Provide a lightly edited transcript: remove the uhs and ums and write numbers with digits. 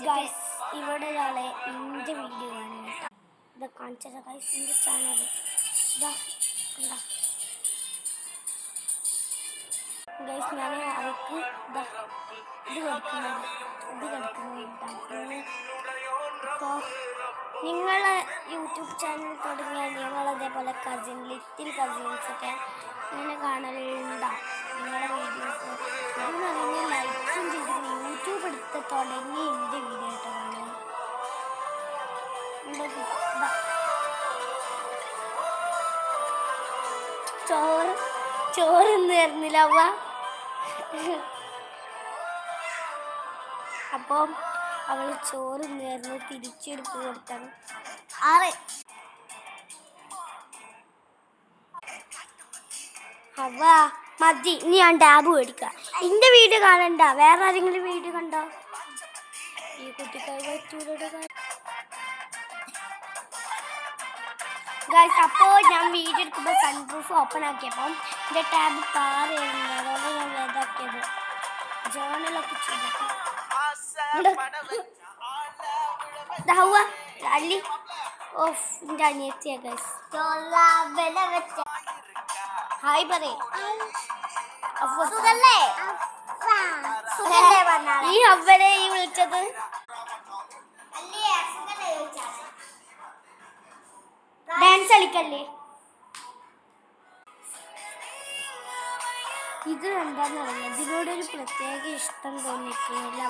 Guys ഇവിടെ ഒരാളെ എൻ്റെ വീഡിയോ കാണും കേട്ടോ. ഇത് കാണിച്ചത് ഗൈസ് എൻ്റെ ചാനൽ ഇതാ എന്താ ഗൈസ് ഞാൻ അവർക്ക് ഇതാ ഇത് കൊടുക്കുന്നത് അപ്പോൾ നിങ്ങളെ യൂട്യൂബ് ചാനൽ തുടങ്ങിയാൽ നിങ്ങളതേപോലെ ലിറ്റിൽ കസിൻസൊക്കെ ഇങ്ങനെ കാണലുണ്ടോ? നിങ്ങളുടെ വീഡിയോസ് ഇതെന്ന് പറഞ്ഞാൽ ലൈക്കും ചെയ്തിട്ട് യൂട്യൂബ് എടുത്ത് തുടങ്ങി എൻ്റെ വീഡിയോ ആയിട്ട് കാണുക. ചോറൊന്നും തരുന്നില്ല അവ. അപ്പം അവൾ ചോറ് നേർന്ന് തിരിച്ചെടുത്ത് കൊടുത്താണ്. അവ മതി, ഇനി ഞാൻ ടാബ് മേടിക്കാം. എൻ്റെ വീഡിയോ കാണണ്ട, വേറെ ആരെങ്കിലും വീഡിയോ കണ്ടോ? ഈ കുട്ടിക്കായി ഗൈസ് അപ്പോൾ ഞാൻ വീഡിയോ എടുക്കുമ്പോൾ സൺപ്രൂഫ് ഓപ്പൺ ആക്കിയപ്പം എൻ്റെ ടാബ് പാറുണ്ട്. അതുകൊണ്ട് ഞാൻ ഇതാക്കിയത് ജേണലൊക്കെ ചെയ്തിട്ട് അല്ലി ഓഫ് എൻ്റെ അനിയത്തിയാ ഗൈസ്. ഹായ് പറയേ. ഈ അവരെ ഈ വിളിച്ചത് ഡാൻസ് കളിക്കല്ലേ? ഇത് എന്താന്ന് പറയുക, ഇതിനോടൊരു പ്രത്യേക ഇഷ്ടം തോന്നിയിട്ടില്ല.